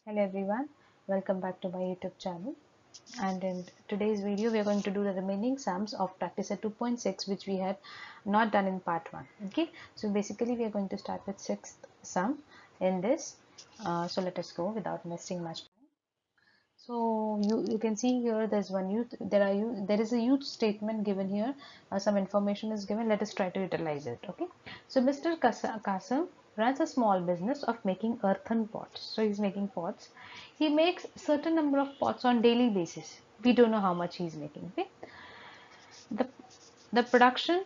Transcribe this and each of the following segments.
Hello everyone, welcome back to my YouTube channel. And in today's video we are going to do the remaining sums of practice set 2.6 which we had not done in part 1. Okay, so basically we are going to start with sixth sum in this. So let us go without wasting much time. So you can see here there's one youth, there is a youth statement given here. Some information is given. Let us try to utilize it. Okay, so Mr. Kasam runs a small business of making earthen pots. So he's making pots. He makes certain number of pots on daily basis. We don't know how much he's making. Okay, the the production,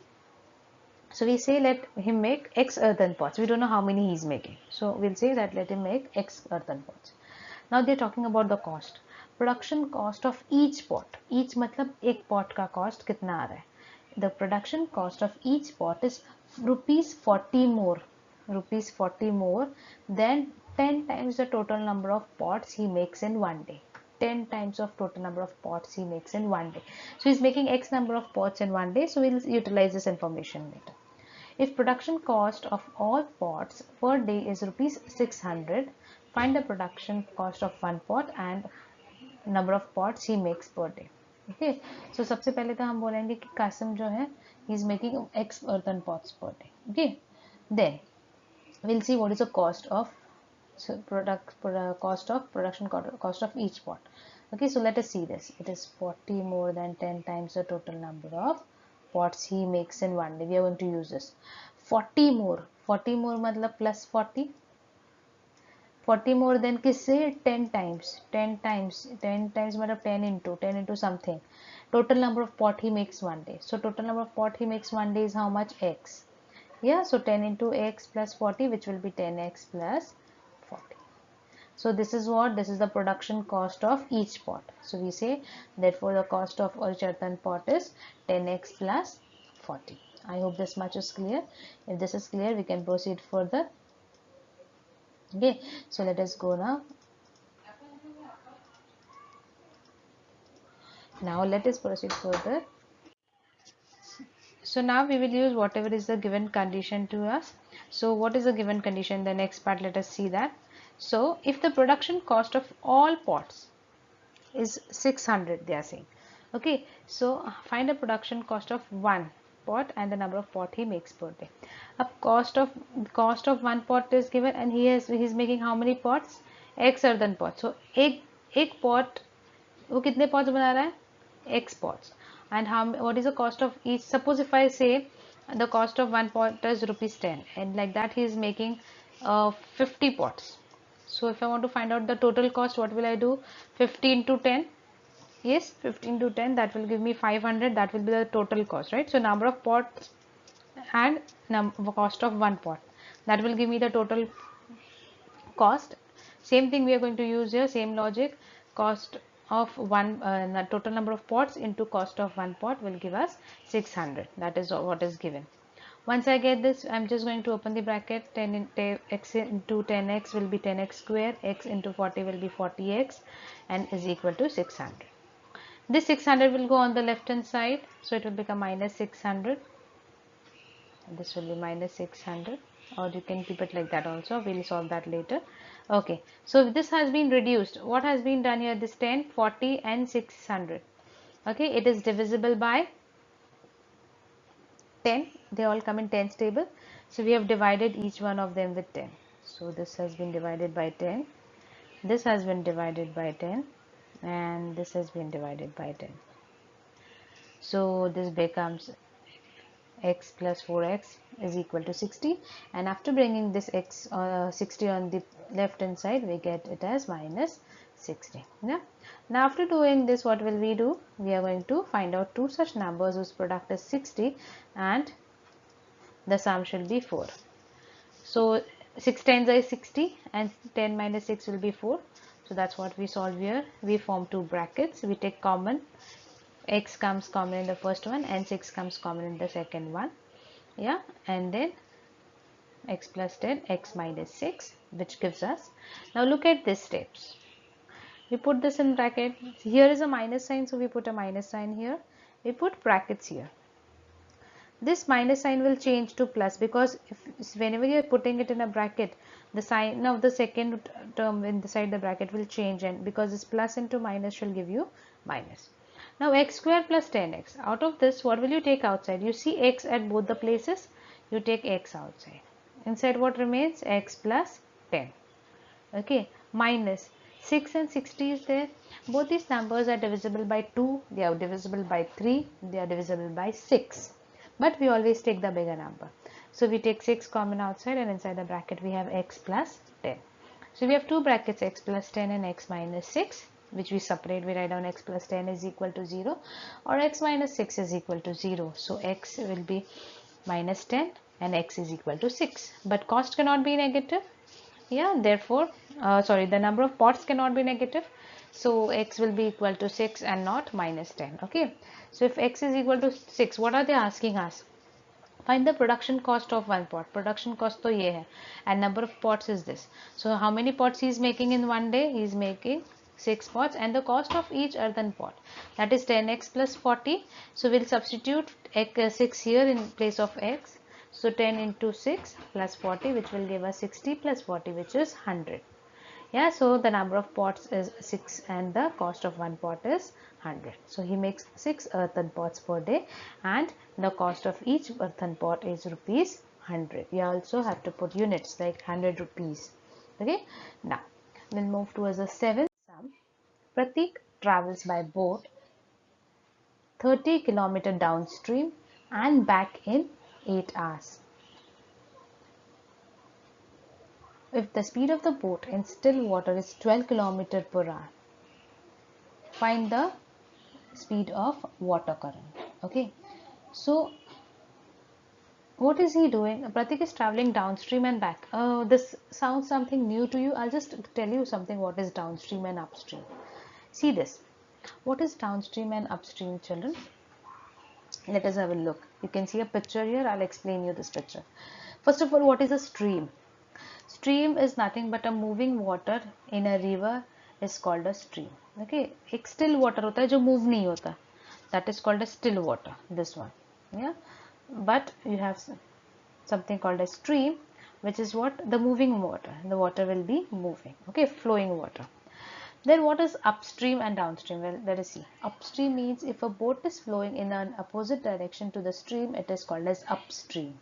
so we say let him make X earthen pots. We don't know how many he's making. So we'll say that let him make X earthen pots. Now they're talking about the cost. Production cost of each pot. Each मतलब एक pot का cost कितना आ रहा है? The production cost of each pot is rupees 40 more. Rupees 40 more than 10 times the total number of pots he makes in one day. 10 times of total number of pots he makes in one day. So he's making X number of pots in one day. So we'll utilize this information later. If production cost of all pots per day is rupees 600, find the production cost of one pot and number of pots he makes per day. Okay, so सबसे पहले तो हम बोलेंगे कि कासिम जो है he is making X earthen pots per day. Okay, then we'll see what is the cost of cost of each pot. Okay, so let us see this. It is 40 more than 10 times the total number of pots he makes in one day. We are going to use this 40 more. 40 more मतलब plus 40. 40 more than किससे 10 times. 10 times मतलब 10 into something. Total number of pot he makes one day. So total number of pot he makes one day is how much? X. Yeah, so 10 into X plus 40, which will be 10X plus 40. So this is what? This is the production cost of each pot. So we say therefore the cost of each earthen pot is 10X plus 40. I hope this much is clear. If this is clear, we can proceed further. Okay, so let us go now. Now let us proceed further. So now we will use whatever is the given condition to us. So what is the given condition? The next part, let us see that. So if the production cost of all pots is 600, they are saying. Okay, so find a production cost of one pot and the number of pot he makes per day. A cost of one pot is given and he's making how many pots? X earthen pots. So एक pot वो कितने pots बना रहा है? X pots. And what is the cost of each? Suppose if I say the cost of one pot is rupees 10 and like that he is making 50 pots. So if I want to find out the total cost, what will I do? 50 into 10. Yes, 15 to 10, that will give me 500. That will be the total cost, right? So number of pots and cost of one pot, that will give me the total cost. Same thing we are going to use here, same logic. Cost of one total number of pots into cost of one pot will give us 600. That is what is given. Once I get this, I'm just going to open the bracket. 10 into x into 10x will be 10x square, x into 40 will be 40x, and is equal to 600. This 600 will go on the left hand side, so it will become minus 600. This will be minus 600, or you can keep it like that also. We'll solve that later. Okay, so this has been reduced. What has been done here? This 10, 40 and 600. Okay, it is divisible by 10. They all come in tens table. So we have divided each one of them with 10. So this has been divided by 10. This has been divided by 10. And this has been divided by 10. So this becomes x plus 4x is equal to 60, and after bringing this x 60 on the left hand side, we get it as minus 60. Yeah. Now after doing this, what will we do? We are going to find out two such numbers whose product is 60 and the sum should be 4. So 6 times is 60 and 10 minus 6 will be 4. So that's what we solve here. We form two brackets. We take common. X comes common in the first one and 6 comes common in the second one. Yeah, and then x plus 10, x minus 6, which gives us. Now look at these steps. We put this in bracket. Here is a minus sign, so we put a minus sign here. We put brackets here. this minus sign will change to plus, because whenever you are putting it in a bracket, the sign of the second term inside the bracket will change, and because this plus into minus will give you minus. Now x square plus 10x. Out of this, what will you take outside? You see x at both the places. You take x outside. Inside what remains? X plus 10. Okay, minus 6 and 60 is there. Both these numbers are divisible by 2, they are divisible by 3, they are divisible by 6, but we always take the bigger number. So we take 6 common outside, and inside the bracket we have x plus 10. So we have two brackets, x plus 10 and x minus 6, which we separate. We write down x plus 10 is equal to 0, or x minus 6 is equal to 0. So x will be minus 10 and x is equal to 6, but cost cannot be negative. Yeah, therefore the number of pots cannot be negative, so x will be equal to 6 and not minus 10. Okay, so if x is equal to 6, what are they asking us? Find the production cost of one pot. Production cost to ye hai, and number of pots is this. So how many pots he is making in one day? He is making 6 pots, and the cost of each earthen pot, that is 10x plus 40. So we'll substitute 6 here in place of x. So 10 into 6 plus 40, which will give us 60 plus 40, which is 100. Yeah, so the number of pots is 6 and the cost of one pot is 100. So he makes 6 earthen pots per day, and the cost of each earthen pot is rupees 100. You also have to put units like 100 rupees. Okay, now we'll move towards the seventh sum. Pratik travels by boat 30 km downstream and back in 8 hours. If the speed of the boat in still water is 12 km per hour, find the speed of water current. Okay, so what is he doing? Pratik is traveling downstream and back. This sounds something new to you. I'll just tell you something what is downstream and upstream. See this. What is downstream and upstream, children? Let us have a look. You can see a picture here. I'll explain you this picture. First of all, what is a stream? Stream is nothing but a moving water in a river is called a stream. Okay, एक still water होता है जो move नहीं होता, that is called a still water. This one, yeah. But you have something called a stream, which is what? The moving water. The water will be moving. Okay, flowing water. Then what is upstream and downstream? Well, let us see. Upstream means if a boat is flowing in an opposite direction to the stream, it is called as upstream.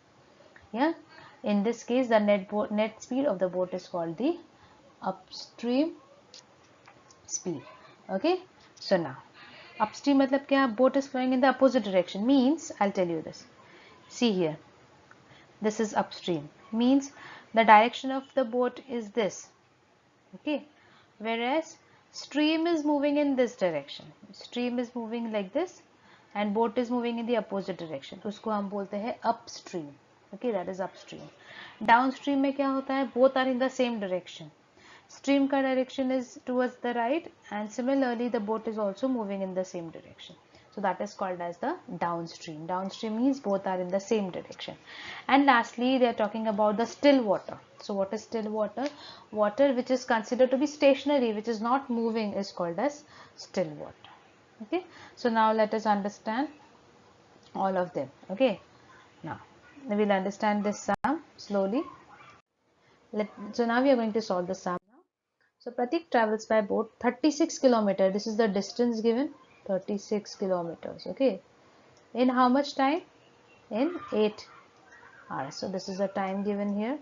Yeah, in this case the net speed of the boat is called the upstream speed. Okay, so now upstream matlab kya? Boat is flowing in the opposite direction, means I'll tell you this. See here, this is upstream, means the direction of the boat is this. Okay, whereas stream is moving in this direction. Stream is moving like this and boat is moving in the opposite direction. उसको हम बोलते हैं upstream. Okay, that is upstream. Downstream में क्या होता है? Both are in the same direction. Stream का direction is towards the right, and similarly the boat is also moving in the same direction. So that is called as the downstream. Downstream means both are in the same direction. And lastly, they are talking about the still water. So what is still water? Water which is considered to be stationary, which is not moving, is called as still water. Okay, so now let us understand all of them. Okay, now we will understand this sum slowly. So now we are going to solve the sum. So Pratik travels by boat 36 kilometers. This is the distance given, 36 kilometers. Okay, in how much time? In 8 hours. So this is the time given here,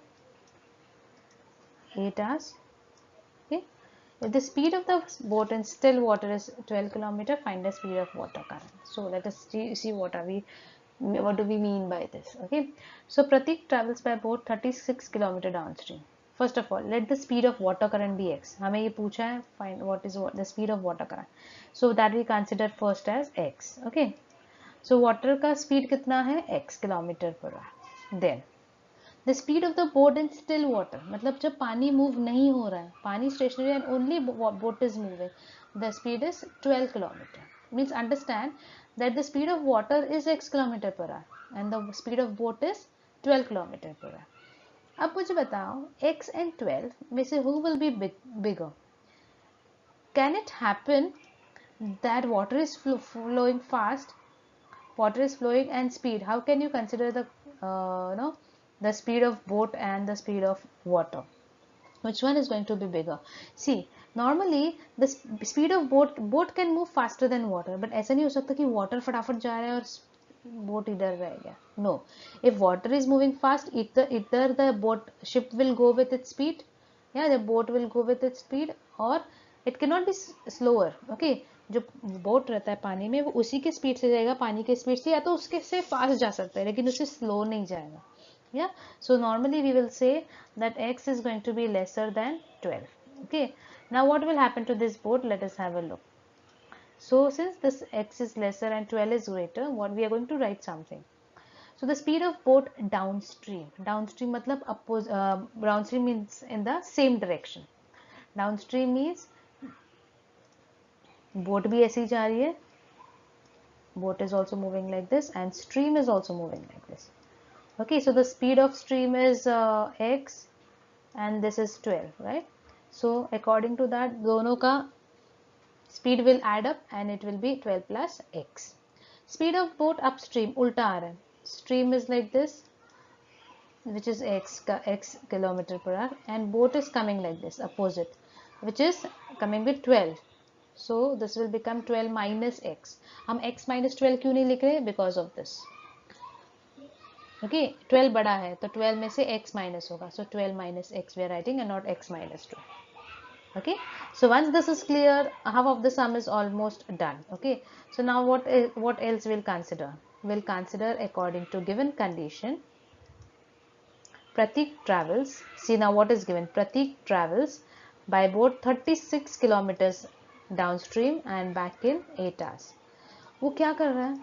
8 hours. Okay, if the speed of the boat in still water is 12 kilometers, find the speed of water current. So let us see what do we mean by this. Okay, so Pratik travels by boat 36 kilometers downstream. First of all, let the speed of water current be x. हमें ये पूछा है, find what is the speed of water current. So that we consider first as x. Okay, so water का speed कितना है? x kilometre पर hour. Then the speed of the boat in still water, मतलब जब पानी move नहीं हो रहा है, पानी stationary and only boat is moving, the speed is 12 kilometer. Means understand that the speed of water is x kilometer per hour and the speed of boat is 12 kilometer per hour. अब मुझे बताओ x and 12 में से who will be bigger? Can it happen that water is flowing fast water is flowing, and speed. How can you consider the the speed of boat and the speed of water? Which one is going to be bigger? See, normally the speed of boat can move faster than water, but ऐसा नहीं हो सकता कि water फटाफट जा रहा है और boat इधर रह गया. No, if water is moving fast, either the ship will go with its speed, yeah, the boat will go with its speed, or it cannot be slower. Okay, जो बोट रहता है पानी में वो उसी के स्पीड से जाएगा, पानी के स्पीड से, या तो उसके से फास्ट जा सकता है लेकिन उससे स्लो नहीं जाएगा. Yeah, so normally we will say that x is going to be lesser than 12. Okay, now what will happen to this boat? Let us have a look. So since this x is lesser and 12 is greater, what we are going to write something. So the speed of boat downstream matlab downstream means in the same direction. Downstream means boat bhi aisi ja rahi hai, boat is also moving like this, and stream is also moving like this. Okay, so the speed of stream is x and this is 12, right? So according to that, dono ka speed will add up and it will be 12 plus x. Speed of boat upstream ulta aa raha hai. Stream is like this, which is x kilometer per hour, and boat is coming like this, opposite, which is coming with 12. So this will become 12 minus x. हम x minus 12 क्यों नहीं लिख रहे? Because of this. Okay, 12 बड़ा है तो 12 में से x minus होगा. So 12 minus x we are writing and not x minus 12. Okay, so once this is clear, half of the sum is almost done. Okay, so now what else we'll consider? We'll consider according to given condition. Pratik travels. See now what is given. Pratik travels by boat 36 kilometers downstream and back in 8 hours. वो क्या कर रहा है?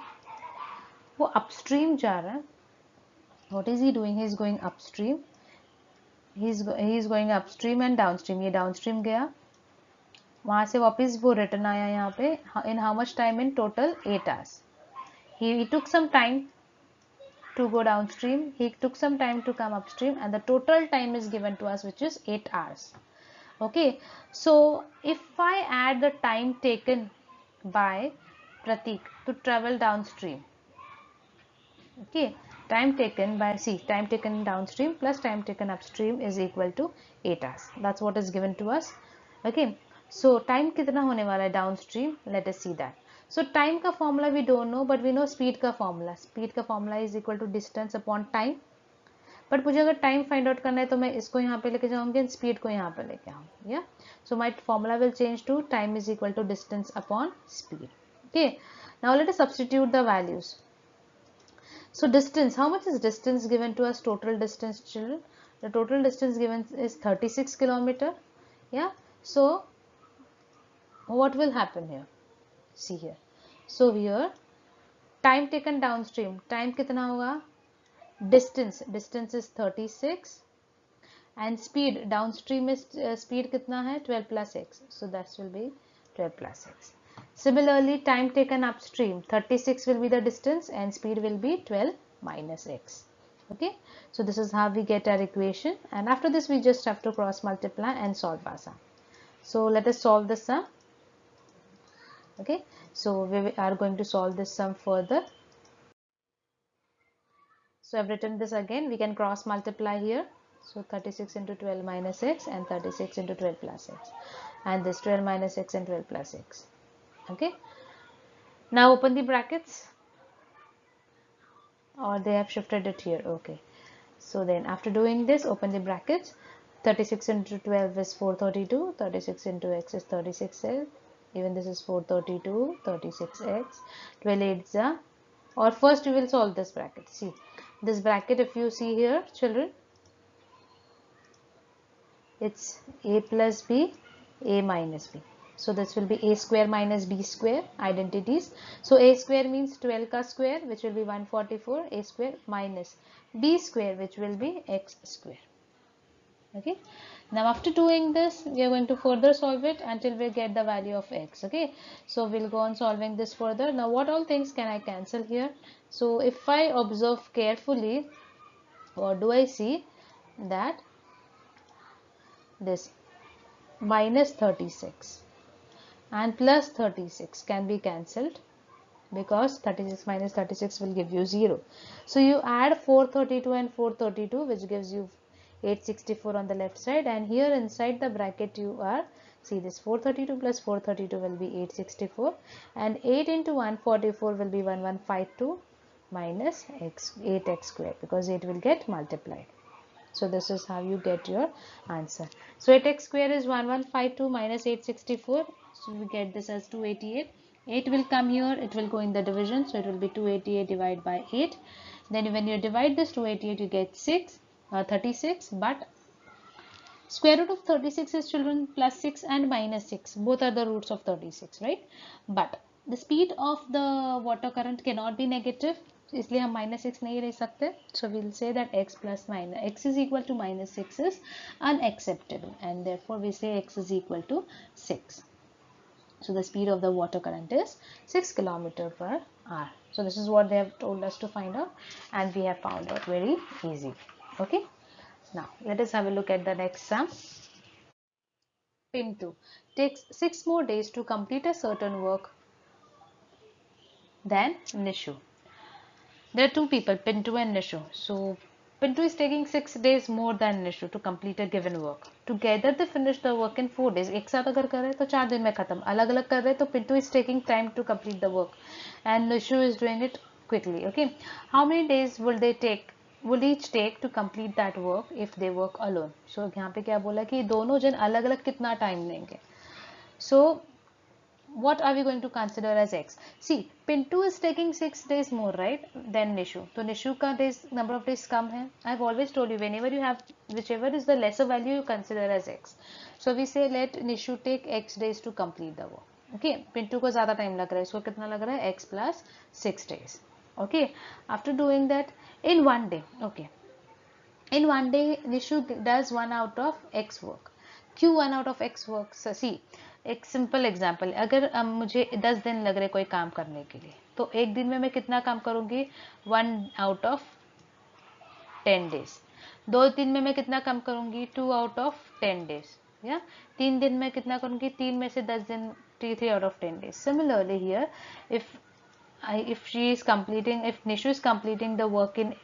वो upstream जा रहा है. What is he doing? He is going upstream. He is going upstream and downstream. ये downstream गया, वहाँ से वापस वो return आया यहाँ पे. In how much time? In total 8 hours. He took some time to go downstream. He took some time to come upstream, and the total time is given to us, which is 8 hours. Okay, so if I add the time taken by Pratik to travel downstream, okay, time taken by time taken downstream plus time taken upstream is equal to 8 hours. That's what is given to us. Okay, so time कितना होने वाला है downstream? Let us see that. So time का formula we don't know, but we know speed का formula. Speed का formula is equal to distance upon time. But मुझे अगर time find out करना है तो मैं इसको यहाँ पे लेके जाऊंगी एंड स्पीड को यहाँ पे लेके आऊंगी. या so my formula will change to time is equal to distance upon speed. Okay, now let us substitute the values. So distance, how much is distance given to us? Total distance, children. The total distance given is 36 kilometer. Yeah. So what will happen here? See here. So here, time taken downstream. Time कितना होगा? Distance is 36, and speed downstream is speed कितना है? 12 plus x. So that will be 12 plus x. Similarly, time taken upstream, 36 will be the distance and speed will be 12 minus x. Okay, so this is how we get our equation, and after this we just have to cross multiply and solve our sum. So let us solve the sum. Okay, so we are going to solve this sum further. So I've written this again. We can cross multiply here. So 36 into 12 minus x and 36 into 12 plus x, and this 12 minus x and 12 plus x. Okay, now open the brackets, or they have shifted it here. Okay, so then after doing this, open the brackets. 36 into 12 is 432. 36 into x is 36x. Even this is 432, 36x. 12 8s are, or first we will solve this bracket. See this bracket, if you see here, children, it's a plus b, a minus b. So this will be a square minus b square, identities. So a square means 12 ka square, which will be 144, a square, minus b square, which will be x square. Okay, now after doing this, we are going to further solve it until we get the value of x. Okay, so we'll go on solving this further. Now what all things can I cancel here? So if I observe carefully, what do I see? That this minus 36 and plus 36 can be cancelled. because 36 minus 36 will give you 0. So you add 432 and 432, which gives you 864 on the left side, and here inside the bracket you are, see, this 432 plus 432 will be 864, and 8 into 144 will be 1152 minus 8x square, because 8 will get multiplied. So this is how you get your answer. So 8x square is 1152 minus 864. So we get this as 288. 8 will come here, it will go in the division, so it will be 288 divided by 8. Then when you divide this 288, you get 36, but square root of 36 is, children, plus 6 and minus 6. Both are the roots of 36, right? But the speed of the water current cannot be negative, इसलिए हम -6 नहीं ले सकते. So we'll say that x plus minus x is equal to -6 is unacceptable, and therefore we say x is equal to 6. So the speed of the water current is 6 km per hour. So this is what they have told us to find out, and we have found out very easy. Okay. Now let us have a look at the next sum. Pintu takes 6 more days to complete a certain work than Nishu. There are two people, Pintu and Nishu. So Pintu is taking 6 days more than Nishu to complete a given work. Together they finish the work in 4 days. एक साथ अगर कर रहे हैं तो 4 दिन में खत्म. अलग अलग कर रहे हैं तो Pintu is taking time to complete the work and Nishu is doing it quickly. Okay. How many days will each take to complete that work if they work alone? So यहाँ पे क्या बोला कि दोनों जन अलग अलग कितना टाइम लेंगे. So what are we going to consider as x? See, Pintu is taking 6 days more, right, than Nishu. So Nishu ka number of days kam hai. I've always told you, whenever you have whichever is the lesser value, you consider as x. So we say let Nishu take x days to complete the work. Okay, Pintu को ज़्यादा time लग रहा है, इसको कितना लग रहा है? x plus 6 days. Okay, after doing that in one day. Okay, in one day Nishu does 1 out of x work. क्यों 1 out of x work? So see, एक सिंपल एग्जाम्पल, अगर मुझे 10 दिन लग रहे कोई काम करने के लिए, तो एक दिन में मैं कितना काम करूंगी? 1 out of 10 days. 2 दिन में मैं कितना काम करूंगी? 2 out of 10 days. या 3 दिन में कितना करूंगी? 3 में से 10 दिन, 3 out of 10 days. Similarly here, if Nishu is completing the work in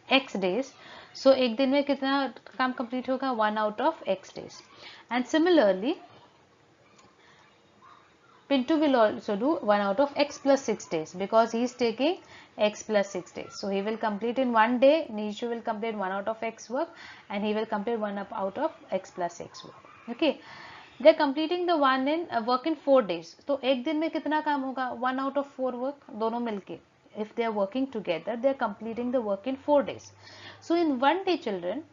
x days, so एक दिन में कितना काम complete होगा? 1 out of x days. And similarly Pintu will also do 1 out of x plus 6 days, because he is taking x plus 6 days. So he will complete in one day. Nishu will complete 1 out of x work, and he will complete 1 out of x plus 6 work. Okay, they are completing the one in work in 4 days. तो एक दिन में कितना काम होगा? 1 out of 4 work, दोनों मिलके. If they are working together, they are completing the work in 4 days. So in one day, children,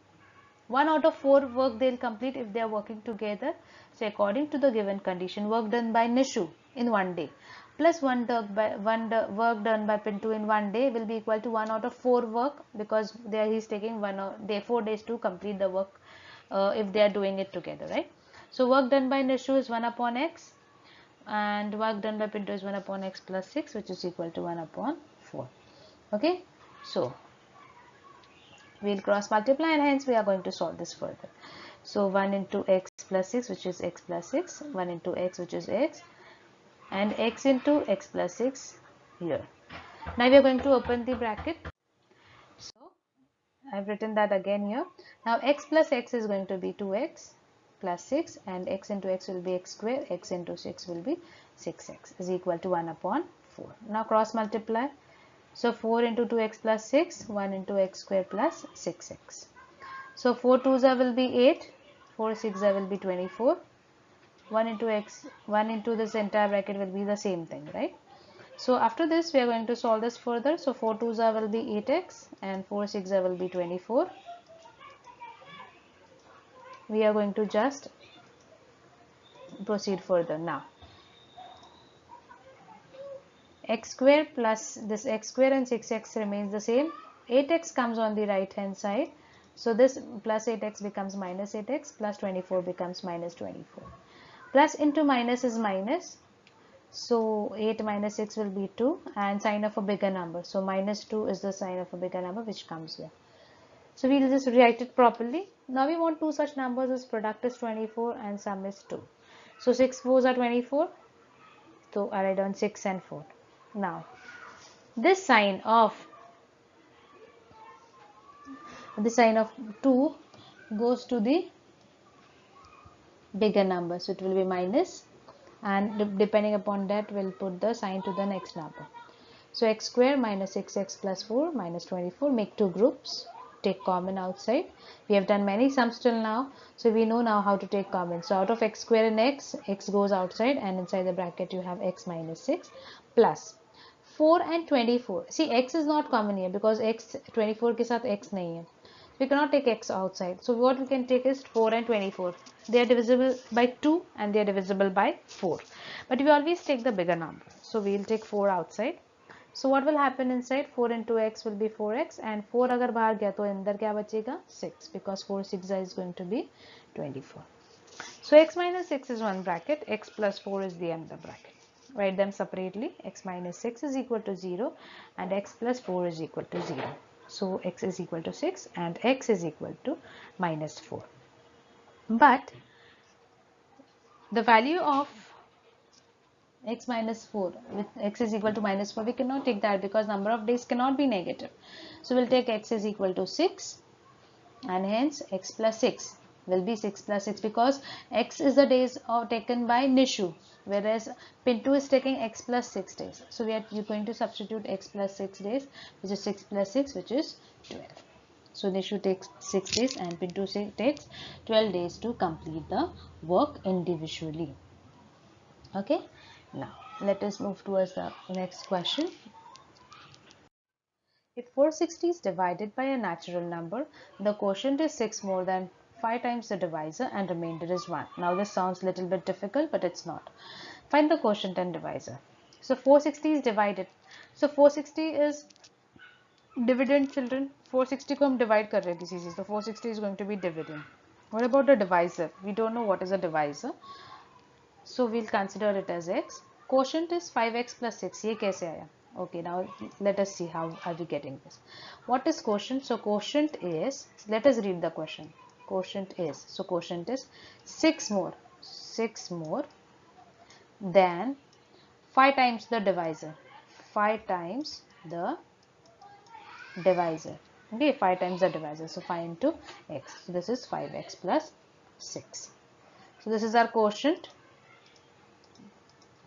1 out of 4 work they will complete if they are working together. So according to the given condition, work done by Nishu in one day plus work done by Pintu in one day will be equal to 1 out of 4 work, because there he is taking 4 days to complete the work if they are doing it together, right? So work done by Nishu is 1 upon x, and work done by Pintu is 1 upon x plus 6, which is equal to 1 upon 4. Okay, so we'll cross multiply, and hence we are going to solve this further. So 1 into x plus 6, which is x plus 6, 1 into x, which is x, and x into x plus 6 here. Now we are going to open the bracket. So I've written that again here. Now x plus x is going to be 2x plus 6, and x into x will be x square, x into 6 will be 6x, is equal to 1 upon 4. Now cross multiply. So 4 into 2x plus 6, 1 into x square plus 6x. So 4 2s will be 8, 4 6 will be 24. 1 into x, 1 into this entire bracket will be the same thing, right? So after this we are going to solve this further. So 4 2s will be 8x, and 4 6 will be 24. We are going to just proceed further now. X square plus this x square and 6x remains the same. 8x comes on the right hand side. So this plus 8x becomes minus 8x, plus 24 becomes minus 24. Plus into minus is minus. So 8 minus 6 will be 2, and sign of a bigger number. So minus 2 is the sign of a bigger number which comes here. So we'll just write it properly. Now we want two such numbers as product is 24 and sum is 2. So 6 4s are 24. So I write down 6 and 4. Now this sign of 2 goes to the bigger number, so it will be minus, and depending upon that we'll put the sign to the next number. So x square minus 6x plus 4 minus 24, make two groups, take common outside. We have done many sums till now, so we know now how to take common. So out of x square and x goes outside, and inside the bracket you have x minus 6 plus 4 and 24. See, x is not common here because x 24 के साथ x नहीं है. We cannot take x outside. So what we can take is 4 and 24. They are divisible by 2 and they are divisible by 4. But we always take the bigger number. So we will take 4 outside. So what will happen inside? 4 into x will be 4x, and 4 अगर बाहर गया तो अंदर क्या बचेगा? 6, because 4 6 is going to be 24. So x minus 6 is one bracket, x plus 4 is the other bracket. Write them separately. X minus 6 is equal to 0 and x plus 4 is equal to 0. So x is equal to 6 and x is equal to minus 4. But the value of x minus 4 with x is equal to minus 4, we cannot take that because number of days cannot be negative. So we'll take x is equal to 6, and hence x plus 6 will be 6 plus 6, because x is the days taken by Nishu, whereas Pintu is taking x plus 6 days. So you're going to substitute x plus 6 days, which is 6 plus 6, which is 12. So Nishu takes 6 days and Pintu takes 12 days to complete the work individually. Okay, now let us move towards the next question. If 460 is divided by a natural number, the quotient is 6 more than 5 times the divisor and remainder is 1. Now this sounds a little bit difficult, but it's not. Find the quotient and divisor. So 460 is divided. So 460 is dividend, children. 460 को हम divide कर रहे हैं किसी चीज़, so 460 is going to be dividend. What about the divisor? We don't know what is a divisor. So we'll consider it as x. Quotient is 5x plus 6. ये कैसे आया? Okay, now let us see how are we getting this. What is quotient? So quotient is, let us read the question. Quotient is, so quotient is 6 more than 5 times the divisor. 5 times the divisor. Okay, 5 times the divisor. So 5 into x. So this is 5x plus 6. So this is our quotient.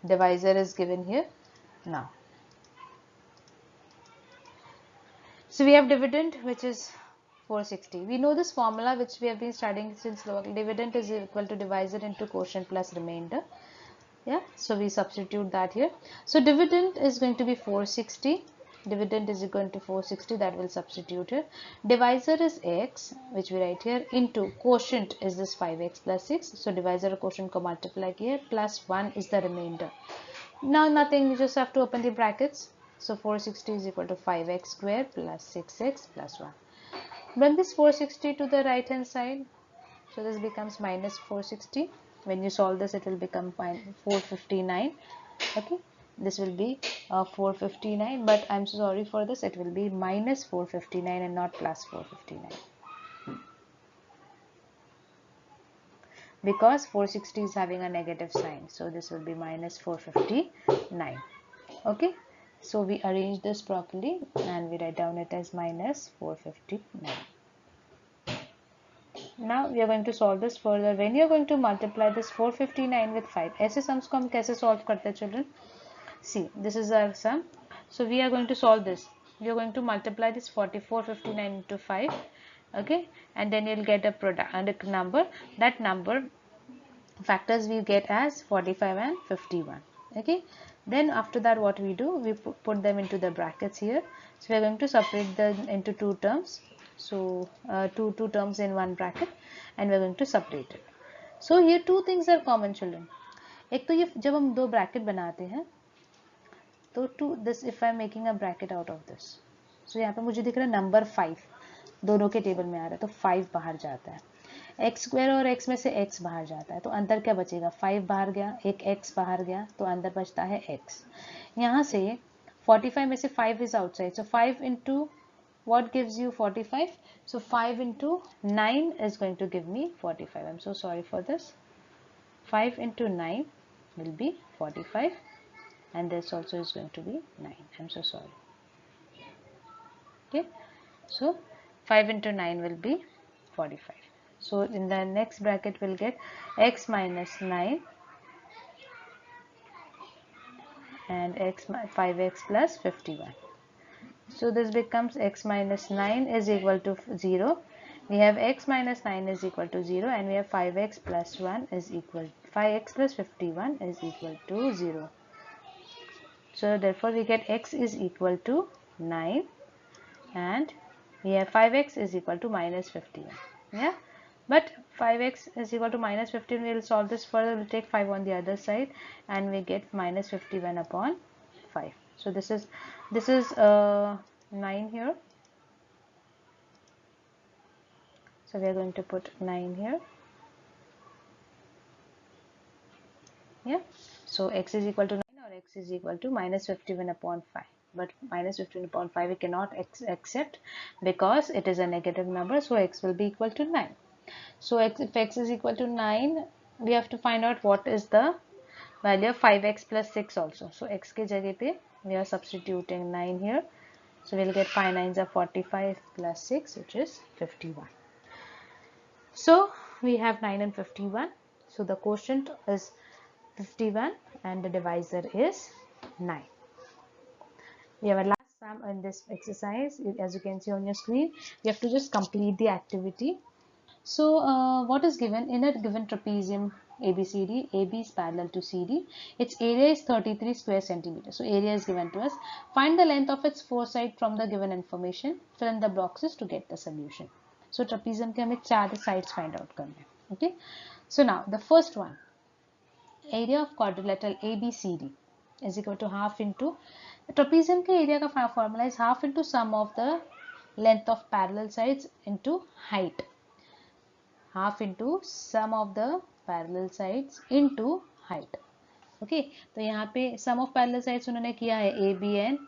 Divisor is given here. Now, so we have dividend, which is 460. We know this formula which we have been studying since the dividend is equal to divisor into quotient plus remainder. Yeah, so we substitute that here. So dividend is going to be 460. Dividend is equal to 460, that will substitute here. Divisor is x, which we write here, into quotient is this 5x plus 6. So divisor quotient को multiply here, plus 1 is the remainder. Now nothing, you just have to open the brackets. So 460 is equal to 5x square plus 6x plus 1. Bring this 460 to the right hand side. So this becomes minus 460. When you solve this, it will become 459. Okay, this will be 459, but I'm so sorry for this, it will be minus 459 and not plus 459, because 460 is having a negative sign. So this will be minus 459. Okay, so we arrange this properly and we write down it as minus 459. Now we are going to solve this further. When you are going to multiply this 459 with 5, ऐसे sums को हम कैसे solve करते हैं children? See, this is our sum. So we are going to solve this. We are going to multiply this 459 into 5. Okay, and then you'll get a product and a number. That number factors we get as 45 and 51. Okay, then after that what we do, we put them into the brackets here. So we are going to separate them into two terms. So two terms in one bracket, and we are going to separate it. So here two things are common children. एक तो ये जब हम दो bracket बनाते हैं तो to this, if I am making a bracket out of this, so यहाँ पे मुझे दिख रहा है नंबर 5 दोनों के टेबल में आ रहा है, तो 5 बाहर जाता है, x स्क्वायर और x में से x बाहर जाता है, तो अंदर क्या बचेगा? 5 बाहर गया, एक x बाहर गया, तो अंदर बचता है x. यहाँ से 45 में से 5 is outside, so 5 into what gives you 45? So 5 into 9 is going to give me 45. I'm so sorry for this. 5 into 9 will be 45, and this also is going to be 9. I'm so sorry. Okay, so 5 into 9 will be 45. So in the next bracket we'll get x minus 9 and 5x plus 51. So this becomes x minus 9 is equal to 0. We have x minus 9 is equal to 0 and we have 5x plus 1 is equal 5x plus 51 is equal to 0. So therefore we get x is equal to 9 and we have 5x is equal to minus 51. Yeah, but 5x is equal to minus 15. We'll solve this further. We'll take 5 on the other side and we get minus 51 upon 5. So this is 9 here. So we are going to put 9 here. Yeah, so x is equal to 9 or x is equal to minus 51 upon 5. But minus 15 upon 5 we cannot accept because it is a negative number, so x will be equal to 9. So if x is equal to 9, we have to find out what is the value of 5x plus 6 also. So x ke jagah pe we are substituting 9 here. So we'll get 5 9s are 45 plus 6, which is 51. So we have 9 and 51. So the quotient is 51 and the divisor is 9. We have a last sum in this exercise. As you can see on your screen, you have to just complete the activity. So what is given in a given trapezium ABCD? AB is parallel to CD. Its area is 33 square centimeters. So area is given to us. Find the length of its four sides from the given information. Fill in the boxes to get the solution. So trapezium के हमें चार sides find out करने हैं. Okay. So now the first one, area of quadrilateral ABCD is equal to half into trapezium के area का formula is half into sum of the length of parallel sides into height. Half into sum of the parallel sides into height. Okay, तो यहाँ पे sum of parallel sides उन्होंने किया है AB and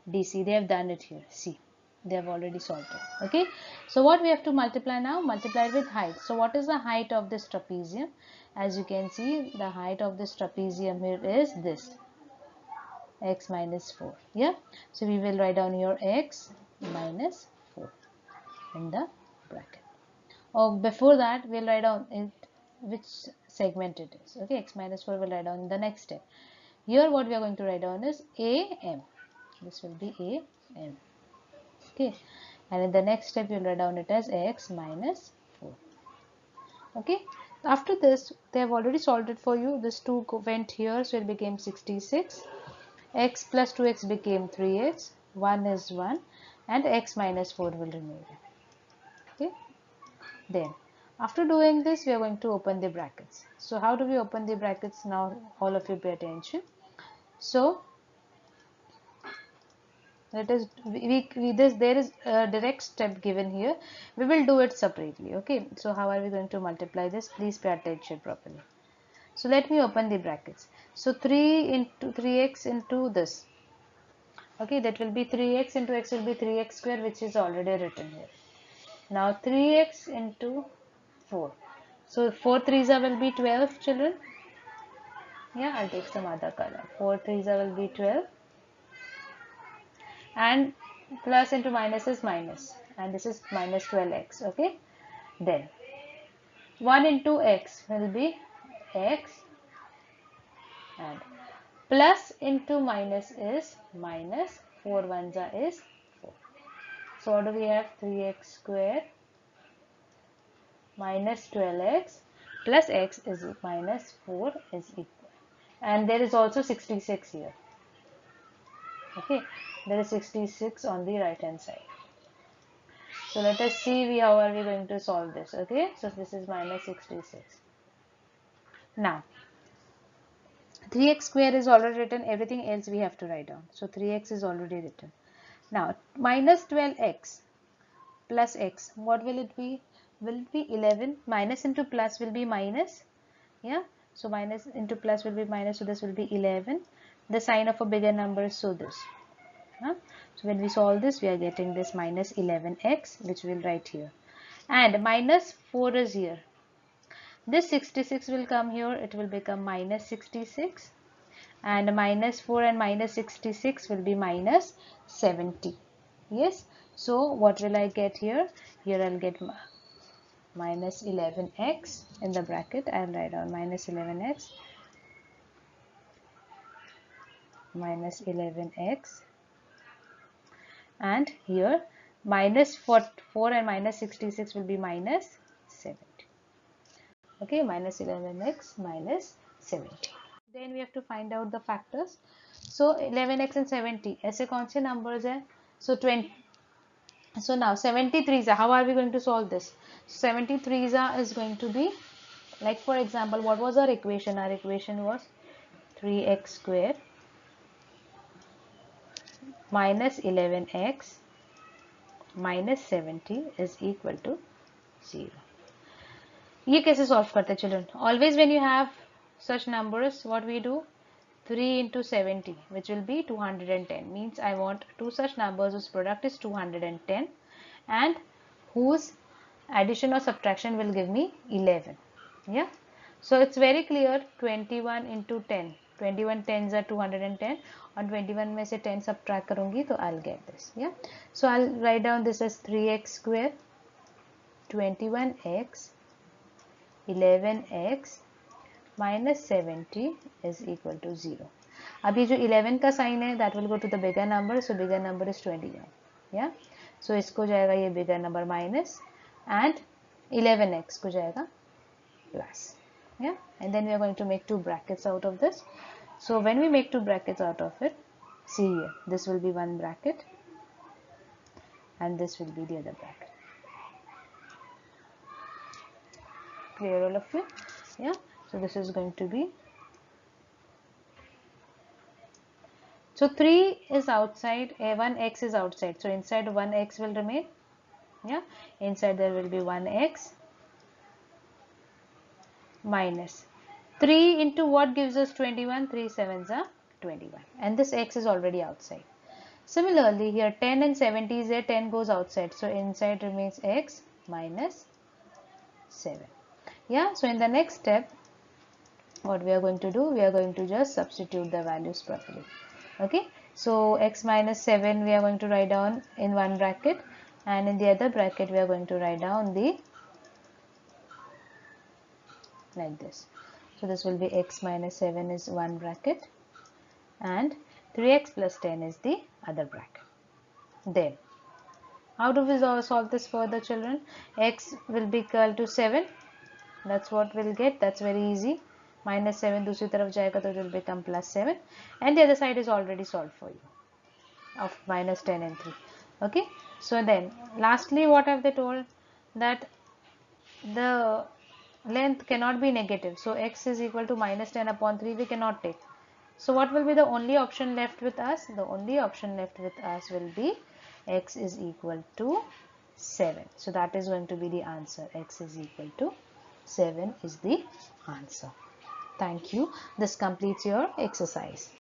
DC. They have done it here. See, they have already solved it. Okay, so what we have to multiply now? Multiply with height. So what is the height of this trapezium? As you can see, the height of this trapezium here is this, x minus 4. Yeah, so we will write down here x minus 4 in the bracket. Or before that, we'll write down it which segment it is. Okay, x minus 4 will write down in the next step. Here what we are going to write down is AM. This will be AM. Okay, and in the next step you'll write down it as x minus 4. Okay, after this they have already solved it for you. This 2 went here, so it became 66. X plus 2x became 3x. 1 is 1 and x minus 4 will remain. Okay, then after doing this we are going to open the brackets. So how do we open the brackets now? All of you pay attention. So that is there is a direct step given here. We will do it separately. Okay, so how are we going to multiply this? Please pay attention properly. So let me open the brackets. So 3 into 3x into this. Okay, that will be 3x into x will be 3x square, which is already written here. Now 3x into 4. So 4 3s will be 12, children. Yeah, I'll take some other color. 4 3s will be 12. And plus into minus is minus. And this is minus 12x. Okay. Then 1 into x will be x. And plus into minus is minus. 4 ones is 4. So what do we have? 3x square minus 12x plus x is minus 4 is equal. And there is also 66 here. Okay, there is 66 on the right hand side. So let us see how are we going to solve this. Okay, so this is minus 66. Now 3x square is already written, everything else we have to write down. So 3x is already written. Now minus 12x plus x, what will it be? Will it be 11? Minus into plus will be minus. Yeah, so minus into plus will be minus, so this will be 11. The sign of a bigger number, so this. Huh? So when we solve this, we are getting this minus 11x, which we'll write here. And minus 4 is here. This 66 will come here, it will become minus 66. And minus 4 and minus 66 will be minus 70. Yes, So what will I get here? Here I'll get minus 11x in the bracket. I'll write down minus 11x minus 11x, and here minus 4 and minus 66 will be minus 70. Okay, minus 11x minus 70. Then we have to find out the factors. So 11x and 70 ऐसे कौन से numbers हैं? So 20. So now 73 how are we going to solve this? 73 is going to be, like for example, what was our equation? Our equation was 3x square minus 11x minus 70 is equal to 0. ये कैसे solve करते हैं children? Always when you have such numbers, what we do? 3 into 70, which will be 210, means I want two such numbers whose product is 210 and whose addition or subtraction will give me 11. Yeah, so it's very clear. 21 into 10, 21 tens are 210, and 21 में से 10 subtract करूँगी तो I'll get this. Yeah, so I'll write down this as 3x square 21x 11x minus 70 is equal to 0. अब ये जो 11 का sign है, that will go to the bigger number, so bigger number is 21. Yeah, so इसको जाएगा ये bigger number minus, and 11x को जाएगा plus. Yeah, and then we are going to make two brackets out of this. So when we make two brackets out of it, see here, this will be one bracket and this will be the other bracket. Clear all of you? Yeah, so this is going to be, so 3 is outside, 1x is outside, so inside 1x will remain. Yeah, inside there will be 1x minus 3 into what gives us 21? 3 sevens are 21, and this x is already outside. Similarly here 10 and 70 is there, 10 goes outside, so inside remains x minus 7. Yeah, so in the next step what we are going to do, we are going to just substitute the values properly. Okay, so x minus 7 we are going to write down in one bracket, and in the other bracket we are going to write down the like this. So this will be x minus 7 is one bracket and 3x plus 10 is the other bracket. Then how do we solve this further, children? X will be equal to 7, that's what we'll get. That's very easy. Minus 7 दूसरी तरफ जाएगा तो it will become plus 7, and the other side is already solved for you of minus 10 and 3. Okay, so then lastly what have they told? That the length cannot be negative, so x is equal to minus 10 upon 3 we cannot take. So what will be the only option left with us? The only option left with us will be x is equal to 7. So that is going to be the answer. X is equal to 7 is the answer. Thank you. This completes your exercise.